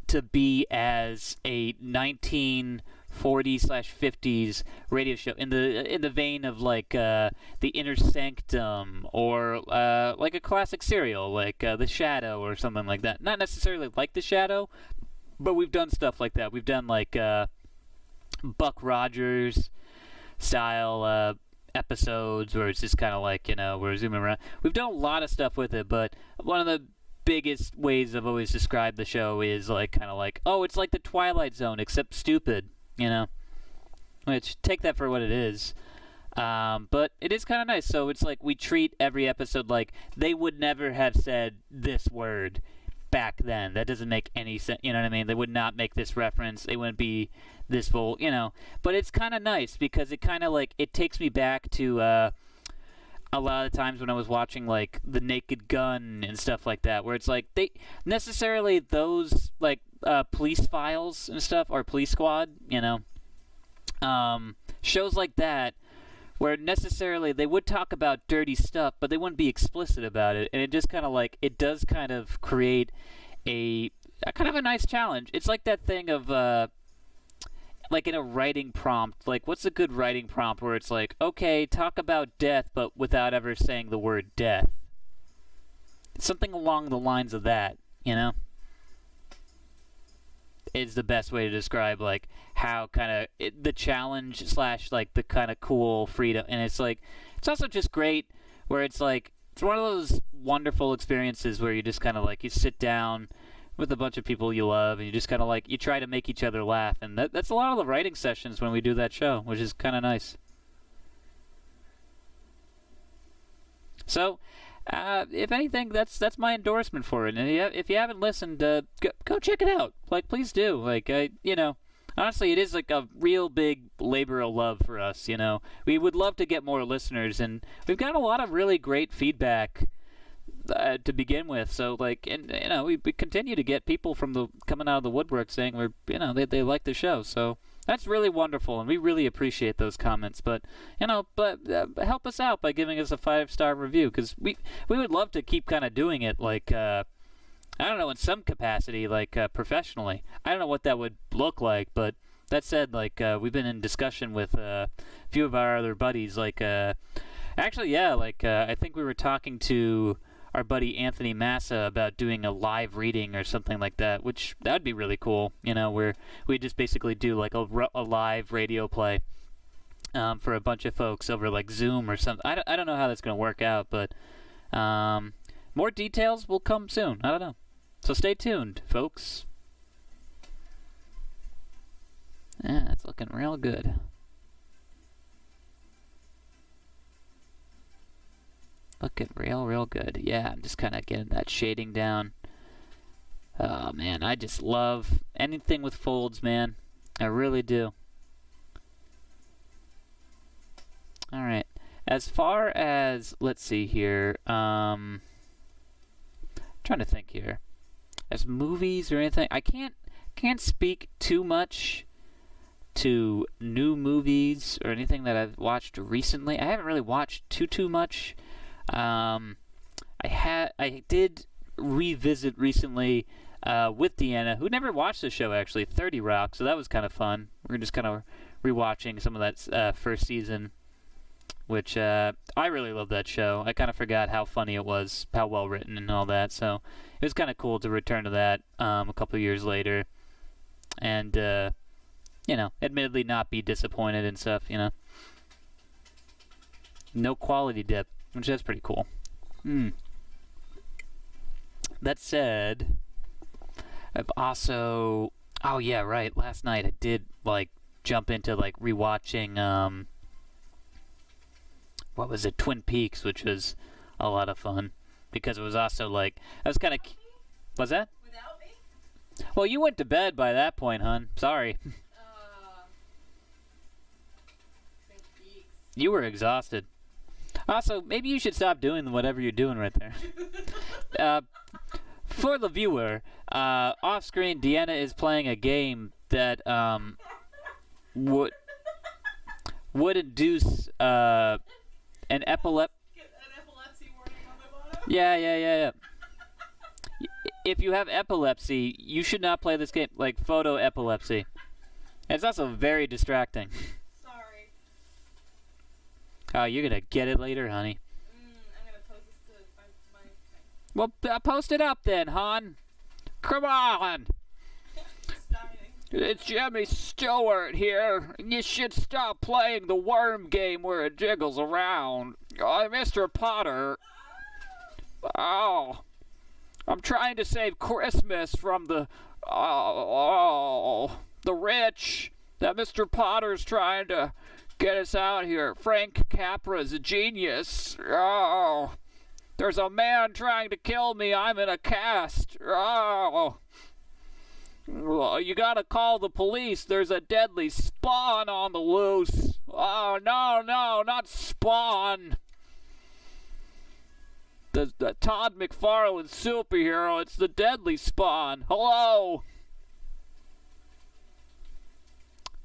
to be as a 1940s/50s radio show in the vein of, like, The Inner Sanctum, or, like, a classic serial, like, The Shadow, or something like that. Not necessarily like The Shadow, but we've done stuff like that. We've done, like, Buck Rogers style episodes where it's just kind of like, you know, we're zooming around. We've done a lot of stuff with it, but one of the biggest ways I've always described the show is, like, kind of like, oh, it's like the Twilight Zone, except stupid, you know? Which, take that for what it is. But it is kind of nice. So it's like we treat every episode like they would never have said this word back then. That doesn't make any sense, you know what I mean? They would not make this reference. They wouldn't be this full, you know. But it's kind of nice because it kind of, like, it takes me back to a lot of times when I was watching, like, The Naked Gun and stuff like that, where it's like they necessarily those, like, Police Files and stuff, or Police Squad, you know, shows like that, where necessarily they would talk about dirty stuff, but they wouldn't be explicit about it, and it just kind of, like, it does kind of create a kind of a nice challenge. It's like that thing of, like, in a writing prompt, like, what's a good writing prompt where it's like, okay, talk about death, but without ever saying the word death. Something along the lines of that, you know? is the best way to describe like how kind of the challenge slash like the kind of cool freedom. And it's like it's also just great where it's like it's one of those wonderful experiences where you just kind of like you sit down with a bunch of people you love and you just kind of like you try to make each other laugh, and that's a lot of the writing sessions when we do that show, which is kind of nice. So if anything, that's my endorsement for it. And if you haven't listened, go check it out. Like, please do. Like, honestly, it is like a real big labor of love for us. We would love to get more listeners, and we've got a lot of really great feedback to begin with. So, like, and we continue to get people coming out of the woodwork saying they like the show. So that's really wonderful, and we really appreciate those comments. But help us out by giving us a 5-star review, because we would love to keep kind of doing it like I don't know, in some capacity, like professionally. I don't know what that would look like, but that said, like we've been in discussion with a few of our other buddies. Like actually, yeah, like I think we were talking to our buddy Anthony Massa about doing a live reading or something like that, which that would be really cool, where we just basically do like a live radio play for a bunch of folks over like Zoom or something. I don't know how that's going to work out, but more details will come soon. I don't know. So stay tuned, folks. Yeah, it's looking real good. Looking real good. Yeah, I'm just kind of getting that shading down. Oh, man, I just love anything with folds, man. I really do. All right. As far as, let's see here. Trying to think here. As movies or anything, I can't speak too much to new movies or anything that I've watched recently. I haven't really watched too much. I did revisit recently with Deanna, who never watched the show actually, 30 Rock, so that was kind of fun. We're just kind of rewatching some of that first season, which I really love that show. I kind of forgot how funny it was, how well written and all that, so it was kind of cool to return to that a couple of years later, and admittedly not be disappointed and stuff. No quality dip, which is pretty cool. That said, I've also... Oh, yeah, right. Last night I did, like, jump into, like, rewatching, what was it? Twin Peaks, which was a lot of fun. Because it was also, like... I was kind of... What's that? Without me? Well, you went to bed by that point, hon. Sorry. Twin Peaks. You were exhausted. Also, maybe you should stop doing whatever you're doing right there. For the viewer, off screen, Deanna is playing a game that would induce an epilepsy. Get an epilepsy warning on the bottom? Yeah. If you have epilepsy, you should not play this game. Like photo epilepsy. It's also very distracting. Sorry. Oh, you're gonna get it later, honey. I'm gonna post this to my... Well, post it up then, hon. Come on. Just dying. It's Jimmy Stewart here. You should stop playing the worm game where it jiggles around. Oh, Mr. Potter. Oh. I'm trying to save Christmas from the rich. That Mr. Potter's trying to get us out here. Frank Capra's a genius. Oh. There's a man trying to kill me. I'm in a cast. Oh. Well, you gotta call the police. There's a deadly spawn on the loose. Oh, no, not spawn. The Todd McFarlane superhero. It's the deadly spawn. Hello.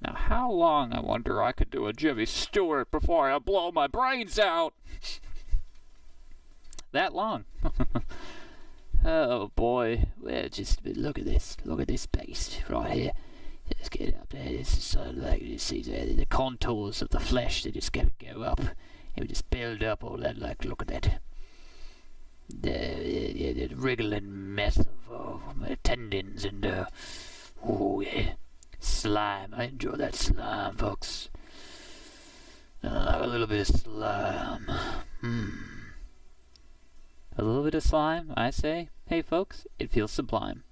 Now, how long, I wonder, I could do a Jimmy Stewart before I blow my brains out? That long. Oh, boy. Well, just look at this. Look at this paste right here. Just get up there. This is sort of like you see the contours of the flesh. They just gotta go up. It would just build up all that. Like, look at that. The wriggling mess of tendons and Oh yeah, slime. I enjoy that slime, folks. A little bit of slime. A little bit of slime, I say. Hey, folks, it feels sublime.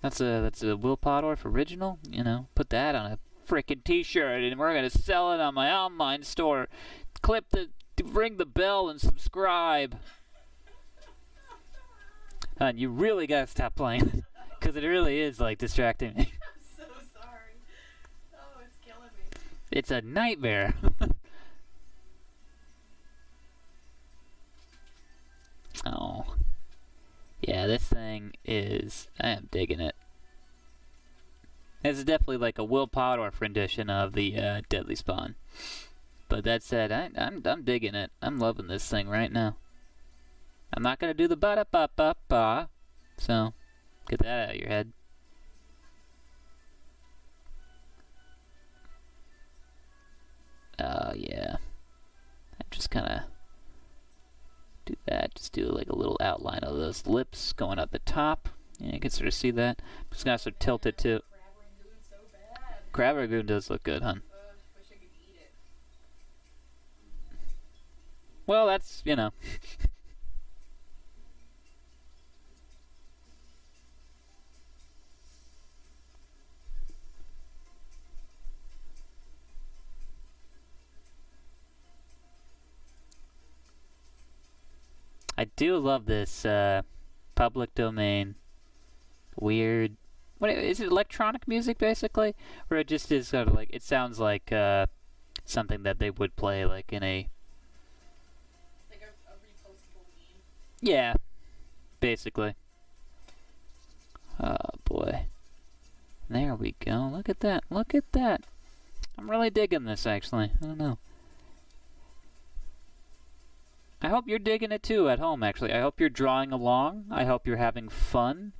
That's a Will Pottorff original. You know, put that on a frickin' T-shirt, and we're gonna sell it on my online store. Ring the bell and subscribe. You really gotta stop playing, because it really is like distracting me. I'm so sorry. Oh, it's killing me. It's a nightmare. Oh. Yeah, this thing is... I am digging it. This is definitely like a Will Pottorff rendition of the Deadly Spawn. But that said, I'm digging it. I'm loving this thing right now. I'm not gonna do the ba-da-ba-ba-ba. So, get that out of your head. Oh, yeah. I just kinda... do that. Just do like a little outline of those lips going up the top. Yeah, you can sort of see that. I'm just gonna sort of tilt it too. Crab Rangoon does look good, hun. Wish I could eat it. Well, that's, you know. I do love this public domain weird. What is it? Electronic music, basically, or it just is sort of like it sounds like something that they would play like in a like a repostable meme. Yeah, basically. Oh boy, there we go. Look at that! Look at that! I'm really digging this. Actually, I don't know. I hope you're digging it too at home, actually. I hope you're drawing along. I hope you're having fun.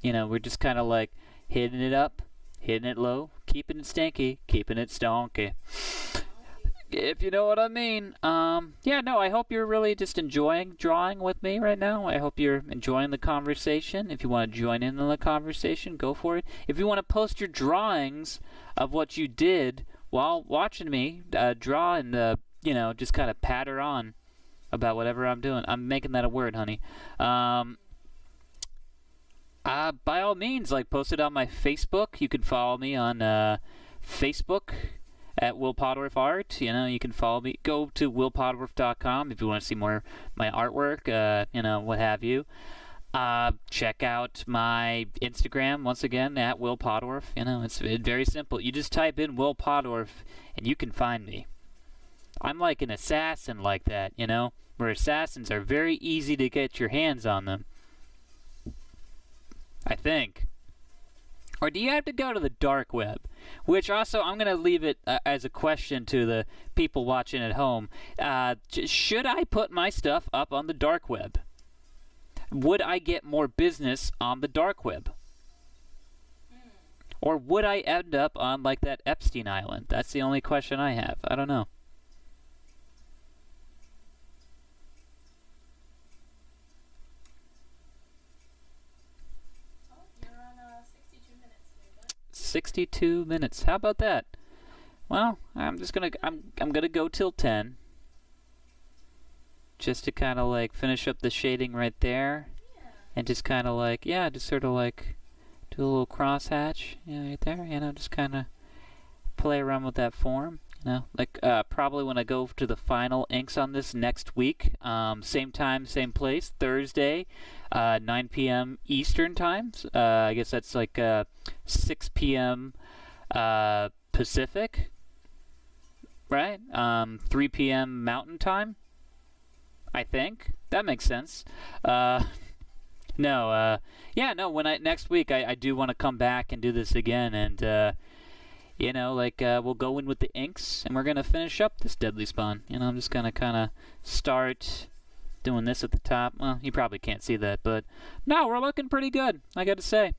You know, we're just kind of like hitting it up, hitting it low, keeping it stanky, keeping it stonky. If you know what I mean. Yeah, no, I hope you're really just enjoying drawing with me right now. I hope you're enjoying the conversation. If you want to join in the conversation, go for it. If you want to post your drawings of what you did while watching me draw and, you know, just kind of patter on about whatever I'm doing. I'm making that a word, honey. By all means, like, post it on my Facebook. You can follow me on Facebook at Will Pottorff Art. You know, you can follow me. Go to willpottorff.com if you want to see more my artwork, you know, what have you. Check out my Instagram, once again, at Will Pottorff. You know, it's very simple. You just type in Will Pottorff, and you can find me. I'm like an assassin like that, you know, where assassins are very easy to get your hands on them. I think. Or do you have to go to the dark web? Which also, I'm going to leave it as a question to the people watching at home. Should I put my stuff up on the dark web? Would I get more business on the dark web? Or would I end up on, like, that Epstein Island? That's the only question I have. I don't know. You're on 62 minutes. 62 minutes. How about that? Well, I'm gonna go till 10. Just to kind of like finish up the shading right there. Yeah. And just kind of like, yeah, just sort of like do a little crosshatch, you know, right there, you know, just kind of play around with that form, you know, like probably when I go to the final inks on this next week, same time, same place, Thursday, 9 p.m. Eastern time. I guess that's like 6 p.m. Pacific, right? 3 p.m. Mountain time, I think. That makes sense. No, yeah, no, next week I do want to come back and do this again, and, you know, like, we'll go in with the inks, and we're going to finish up this Deadly Spawn. You know, I'm just going to kind of start doing this at the top. Well, you probably can't see that, but, no, we're looking pretty good, I got to say.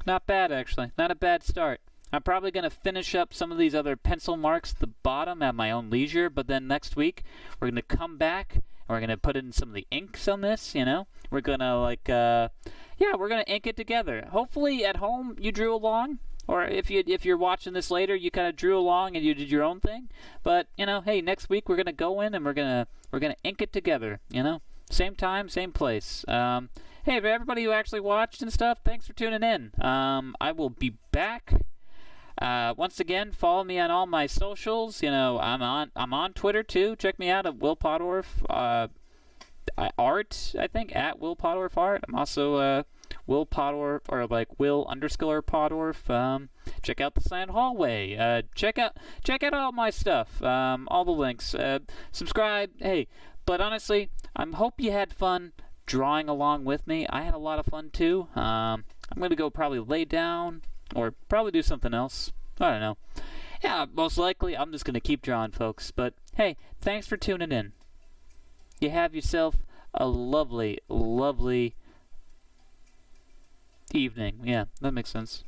Not bad, actually. Not a bad start. I'm probably going to finish up some of these other pencil marks at the bottom at my own leisure, but then next week, we're going to come back, and we're going to put in some of the inks on this, you know? We're going to, like, yeah, we're gonna ink it together. Hopefully, at home you drew along, or if you're watching this later, you kind of drew along and you did your own thing. But hey, next week we're gonna go in and we're gonna ink it together. Same time, same place. Hey, for everybody who actually watched and stuff, thanks for tuning in. I will be back. Once again, follow me on all my socials. I'm on Twitter too. Check me out at Will Pottorff. Art, I think, at Will Pottorff Art. I'm also Will Pottorff, or like Will_Pottorff. Check out the Silent Hallway. Check out all my stuff. All the links. Subscribe. Hey, but honestly, I hope you had fun drawing along with me. I had a lot of fun too. I'm gonna go probably lay down or probably do something else. I don't know. Yeah, most likely I'm just gonna keep drawing, folks. But hey, thanks for tuning in. You have yourself a lovely, lovely evening. Yeah, that makes sense.